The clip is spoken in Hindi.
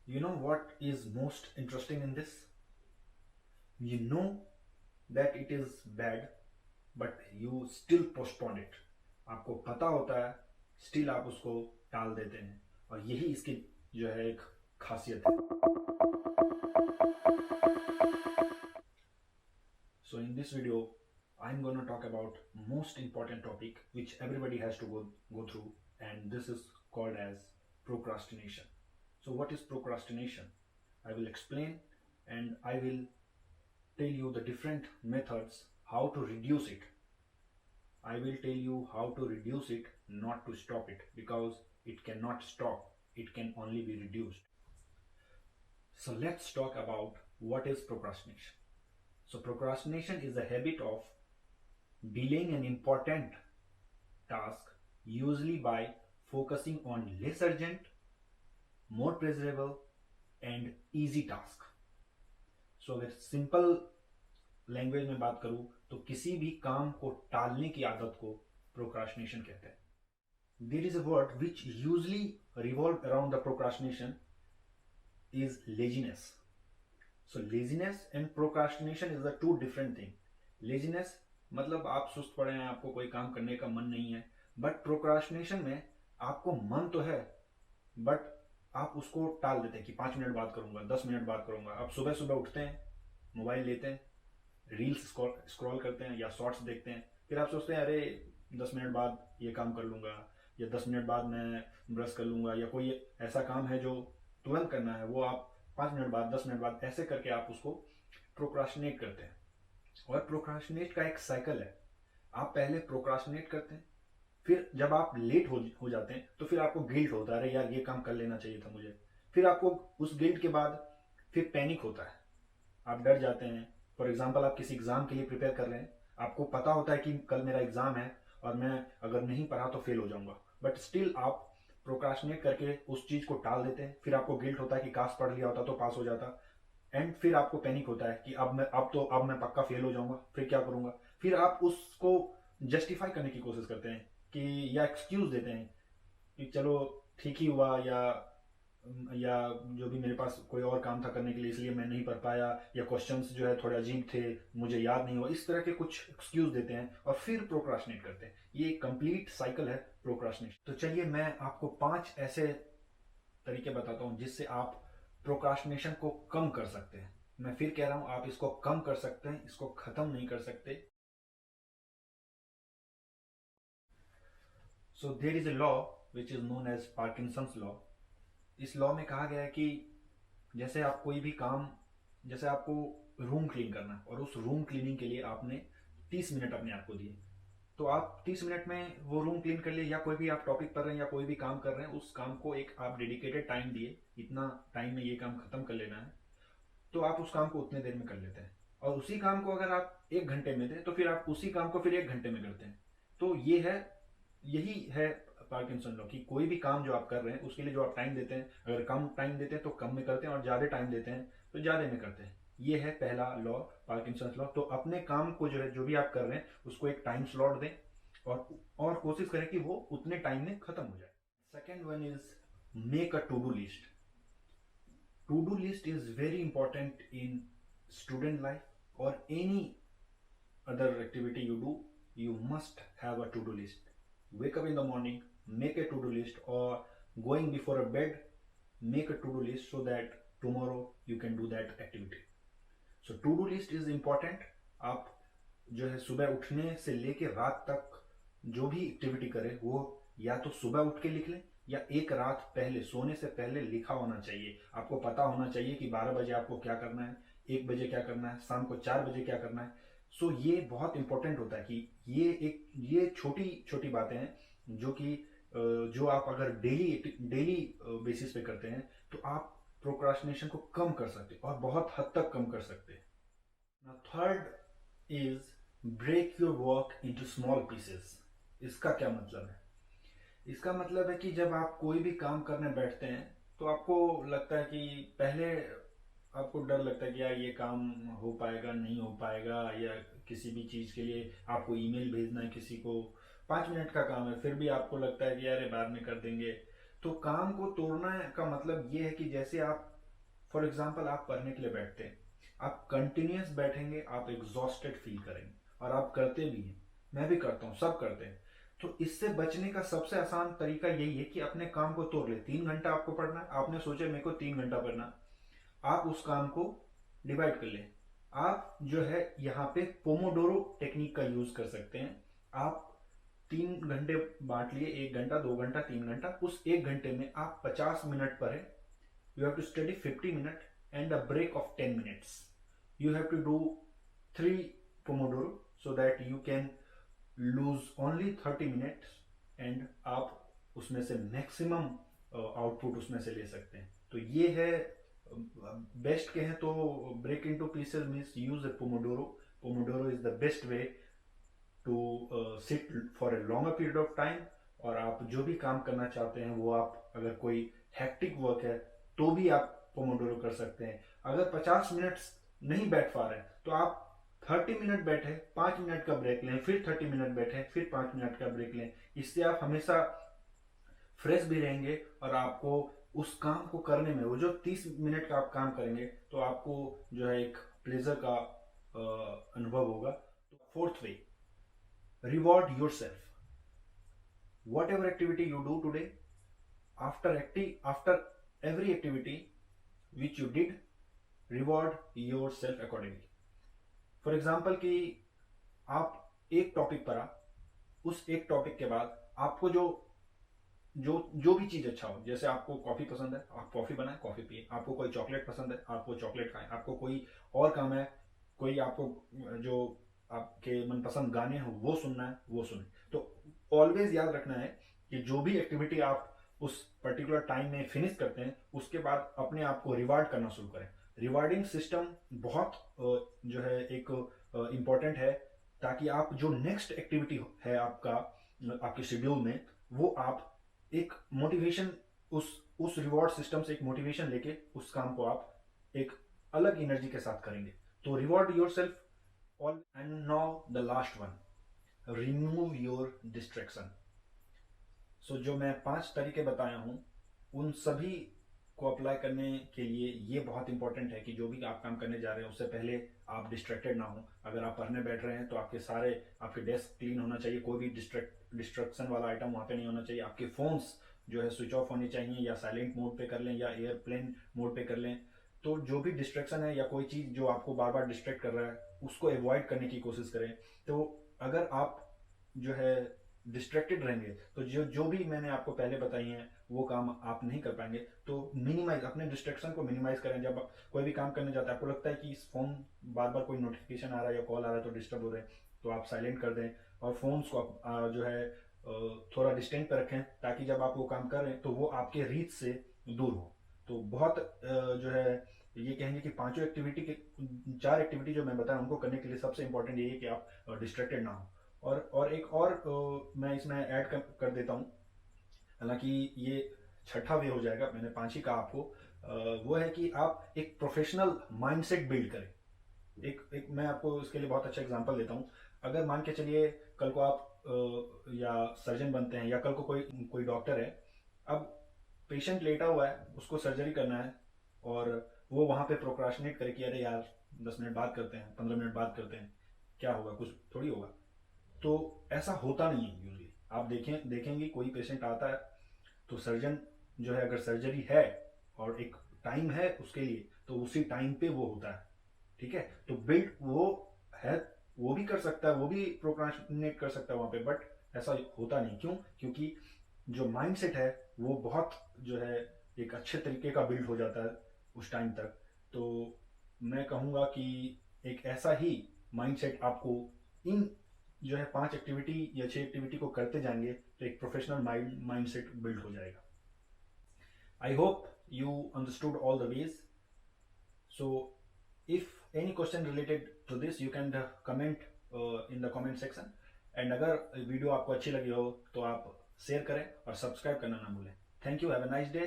You know what is most interesting in this? You know that it is bad, but you still postpone it. आपको पता होता है, स्टिल आप उसको टाल देते हैं, और यही इसकी जो है एक खासियत है. So in this video, I'm going to talk about most important topic which everybody has to go through, and this is called as procrastination. So what is procrastination? I will explain, and I will tell you the different methods how to reduce it. I will tell you how to reduce it, not to stop it, because it cannot stop, it can only be reduced. So let's talk about what is procrastination. So procrastination is a habit of delaying an important task, usually by focusing on less urgent, more pleasurable, and easy task. So अगर सिंपल लैंग्वेज में बात करूं तो किसी भी काम को टालने की आदत को प्रोक्रास्टिनेशन कहते हैं. There is a word which usually revolve around the procrastination is laziness. So laziness and procrastination is the two different thing. Laziness मतलब आप सुस्त पड़े हैं, आपको कोई काम करने का मन नहीं है, बट प्रोक्रास्टिनेशन में आपको मन तो है, बट आप उसको टाल देते हैं कि 5 मिनट बाद करूंगा, 10 मिनट बाद करूंगा. आप सुबह सुबह उठते हैं, मोबाइल लेते हैं, रील्स स्क्रॉल करते हैं या शॉर्ट्स देखते हैं, फिर आप सोचते हैं अरे 10 मिनट बाद ये काम कर लूंगा, या 10 मिनट बाद मैं ब्रश कर लूंगा, या कोई ऐसा काम है जो तुरंत करना है वो आप 5 मिनट बाद, 10 मिनट बाद, ऐसे करके आप उसको प्रोक्रास्टिनेट करते हैं. और प्रोक्रास्टिनेट का एक साइकिल है. आप पहले प्रोक्रास्टिनेट करते हैं, फिर जब आप लेट हो जाते हैं तो फिर आपको गिल्ट होता है, अरे यार ये काम कर लेना चाहिए था मुझे. फिर आपको उस गिल्ट के बाद फिर पैनिक होता है, आप डर जाते हैं. फॉर एग्जाम्पल आप किसी एग्जाम के लिए प्रिपेयर कर रहे हैं, आपको पता होता है कि कल मेरा एग्जाम है और मैं अगर नहीं पढ़ा तो फेल हो जाऊंगा, बट स्टिल आप प्रोक्रास्टिनेट करके उस चीज को टाल देते हैं. फिर आपको गिल्ट होता है कि काश पढ़ लिया होता तो पास हो जाता, एंड फिर आपको पैनिक होता है कि अब मैं पक्का फेल हो जाऊंगा, फिर क्या करूंगा. फिर आप उसको जस्टिफाई करने की कोशिश करते हैं कि, या एक्सक्यूज देते हैं कि चलो ठीक ही हुआ, या जो भी मेरे पास कोई और काम था करने के लिए इसलिए मैं नहीं पढ़ पाया, या क्वेश्चंस जो है थोड़े अजीब थे मुझे याद नहीं हुआ, इस तरह के कुछ एक्सक्यूज देते हैं और फिर प्रोक्रास्टिनेट करते हैं. ये कंप्लीट साइकिल है प्रोक्रास्टिनेशन. तो चलिए मैं आपको 5 ऐसे तरीके बताता हूं जिससे आप प्रोक्रास्टिनेशन को कम कर सकते हैं. मैं फिर कह रहा हूं, आप इसको कम कर सकते हैं, इसको खत्म नहीं कर सकते. So there is a law which is known as Parkinson's law. इस लॉ में कहा गया है कि जैसे आप कोई भी काम, जैसे आपको रूम क्लीन करना है और उस रूम क्लीनिंग के लिए आपने 30 मिनट अपने आप को दिए, तो आप 30 मिनट में वो रूम क्लीन कर लिए, या कोई भी आप टॉपिक पढ़ रहे हैं या कोई भी काम कर रहे हैं, उस काम को एक आप डेडिकेटेड टाइम दिए, इतना टाइम में ये काम खत्म कर लेना है, तो आप उस काम को उतने देर में कर लेते हैं. और उसी काम को अगर आप 1 घंटे में थे तो फिर आप उसी काम को फिर 1 घंटे में करते हैं. तो यही है पार्किंसन लॉ, कि कोई भी काम जो आप कर रहे हैं उसके लिए जो आप टाइम देते हैं, अगर कम टाइम देते हैं तो कम में करते हैं, और ज्यादा टाइम देते हैं तो ज्यादा में करते हैं. ये है पहला लॉ, पार्किंसन लॉ. तो अपने काम को जो है, जो भी आप कर रहे हैं उसको एक टाइम स्लॉट दें, और कोशिश करें कि वो उतने टाइम में खत्म हो जाए. Second one is make a to do list. To do list is very important in student life or any other activity you do. You must have a to do list. Wake up in the morning, make a to do list, or going before a bed, make a to do list so that tomorrow you can do that activity. So to do list is important. आप जो है सुबह उठने से लेके रात तक जो भी एक्टिविटी करें वो या तो सुबह उठ के लिख लें, या एक रात पहले सोने से पहले लिखा होना चाहिए. आपको पता होना चाहिए कि 12 बजे आपको क्या करना है, 1 बजे क्या करना है, शाम को 4 बजे क्या करना है. सो ये बहुत इंपॉर्टेंट होता है कि ये छोटी छोटी बातें हैं जो कि जो आप अगर डेली बेसिस पे करते हैं तो आप प्रोक्रास्टिनेशन को कम कर सकते हैं, और बहुत हद तक कम कर सकते हैं. Third is break your work into small pieces. इसका क्या मतलब है? इसका मतलब है कि जब आप कोई भी काम करने बैठते हैं तो आपको लगता है कि पहले आपको डर लगता है कि यार ये काम हो पाएगा नहीं हो पाएगा, या किसी भी चीज़ के लिए आपको ईमेल भेजना है किसी को, 5 मिनट का काम है, फिर भी आपको लगता है कि यार ये बाद में कर देंगे. तो काम को तोड़ना का मतलब ये है कि जैसे आप फॉर एग्जाम्पल आप पढ़ने के लिए बैठते हैं, आप कंटिन्यूस बैठेंगे, आप एग्जॉस्टेड फील करेंगे, और आप करते भी हैं, मैं भी करता हूँ, सब करते हैं। तो इससे बचने का सबसे आसान तरीका यही है कि अपने काम को तोड़ ले। 3 घंटा आपको पढ़ना है, आपने सोचा मेरे को 3 घंटा पढ़ना, आप उस काम को डिवाइड कर लें। आप जो है यहाँ पे पोमोडोरो टेक्निक का यूज कर सकते हैं। आप 3 घंटे बांट लिए, 1 घंटा, 2 घंटा, 3 घंटा। उस 1 घंटे में आप 50 मिनट पढ़े। You have to study 50 minute and a break of 10 minutes. You have to do 3 pomodoro so that you can lose only 30 minutes, and आप उसमें से मैक्सिमम आउटपुट उसमें से ले सकते हैं। तो ये है बेस्ट कहें तो break into pieces means use a pomodoro. Pomodoro is the best way to sit for a longer period of time. और आप जो भी काम करना चाहते हैं वो आप, अगर कोई हैक्टिक वर्क है तो भी आप पोमोडोरो कर सकते हैं। अगर 50 मिनट नहीं बैठ पा रहे तो आप 30 मिनट बैठे, 5 मिनट का ब्रेक लें, फिर 30 मिनट बैठे, फिर 5 मिनट का ब्रेक लें। इससे आप हमेशा फ्रेश भी रहेंगे, और आपको उस काम को करने में, वो जो 30 मिनट का आप काम करेंगे तो आपको जो है एक प्लेजर का अनुभव होगा। Fourth way, reward your self. What ever activity you do today, after every activity which you did, reward yourself accordingly. For example कि आप एक टॉपिक पढ़ा, उस एक टॉपिक के बाद आपको जो जो जो भी चीज अच्छा हो, जैसे आपको कॉफी पसंद है, आप कॉफी बनाए, कॉफी पिए। आपको कोई चॉकलेट पसंद है, आपको चॉकलेट खाएं। आपको कोई और काम है, कोई आपको जो आपके मनपसंद गाने हो वो सुनना है, वो सुने। तो ऑलवेज याद रखना है कि जो भी एक्टिविटी आप उस पर्टिकुलर टाइम में फिनिश करते हैं, उसके बाद अपने आप को रिवार्ड करना शुरू करें। रिवार्डिंग सिस्टम बहुत जो है एक इम्पॉर्टेंट है, ताकि आप जो नेक्स्ट एक्टिविटी है आपके शेड्यूल में, वो आप एक मोटिवेशन, उस रिवॉर्ड सिस्टम से एक मोटिवेशन लेके उस काम को आप एक अलग एनर्जी के साथ करेंगे। तो reward yourself all. And now the last one, remove your distraction. So जो मैं 5 तरीके बताया हूं, उन सभी को अप्लाई करने के लिए ये बहुत इंपॉर्टेंट है कि जो भी आप काम करने जा रहे हैं उससे पहले आप डिस्ट्रैक्टेड ना हो। अगर आप पढ़ने बैठ रहे हैं तो आपके डेस्क क्लीन होना चाहिए, कोई भी डिस्ट्रक्शन वाला आइटम वहाँ पे नहीं होना चाहिए। आपके फोन्स जो है स्विच ऑफ होने चाहिए, या साइलेंट मोड पे कर लें, या एयरप्लेन मोड पे कर लें। तो जो भी डिस्ट्रैक्शन है या कोई चीज़ जो आपको बार बार डिस्ट्रैक्ट कर रहा है, उसको अवॉइड करने की कोशिश करें। तो अगर आप जो है डिस्ट्रैक्टेड रहेंगे तो जो भी मैंने आपको पहले बताई हैं वो काम आप नहीं कर पाएंगे। तो मिनिमाइज, अपने डिस्ट्रैक्शन को मिनिमाइज करें। जब आप कोई भी काम करने जाते हैं, आपको लगता है कि इस फोन बार बार कोई नोटिफिकेशन आ रहा है या कॉल आ रहा है तो डिस्टर्ब हो रहे हैं, तो आप साइलेंट कर दें, और फोन्स को आप जो है थोड़ा डिस्टेंस पर रखें, ताकि जब आप वो काम कर रहे हैं तो वो आपके रीच से दूर हो। तो बहुत जो है ये कहेंगे कि 4 एक्टिविटी जो मैं बताया उनको करने के लिए सबसे इंपॉर्टेंट यही है कि आप डिस्ट्रैक्टेड ना हो। और एक और मैं इसमें ऐड कर देता हूँ, हालांकि ये छठा वे हो जाएगा, मैंने 5 ही कहा आपको। वो है कि आप एक प्रोफेशनल माइंडसेट बिल्ड करें। एक मैं आपको इसके लिए बहुत अच्छा एग्जांपल देता हूँ। अगर मान के चलिए कल को आप या सर्जन बनते हैं, या कल को कोई डॉक्टर है, अब पेशेंट लेटा हुआ है, उसको सर्जरी करना है, और वो वहां पे प्रोक्रास्टिनेट करे कि अरे यार 10 मिनट बात करते हैं, 15 मिनट बात करते हैं, क्या होगा, कुछ थोड़ी होगा। तो ऐसा होता नहीं है यूजली। आप देखेंगे कोई पेशेंट आता है तो सर्जन जो है, अगर सर्जरी है और एक टाइम है उसके लिए, तो उसी टाइम पे वो होता है। ठीक है, तो बिल्ड वो है, वो भी कर सकता है, वो भी प्रोक्रास्टिनेट कर सकता है वहां पे, बट ऐसा होता नहीं। क्यों? क्योंकि जो माइंडसेट है वो बहुत जो है एक अच्छे तरीके का बिल्ड हो जाता है उस टाइम तक। तो मैं कहूँगा कि एक ऐसा ही माइंडसेट आपको इन जो है 5 एक्टिविटी या 6 एक्टिविटी को करते जाएंगे तो एक प्रोफेशनल माइंडसेट बिल्ड हो जाएगा। I hope you understood all the ways. So if any question related to this you can comment in the comment section. And अगर वीडियो आपको अच्छी लगी हो तो आप शेयर करें और सब्सक्राइब करना ना भूलें। Thank you, have a nice day.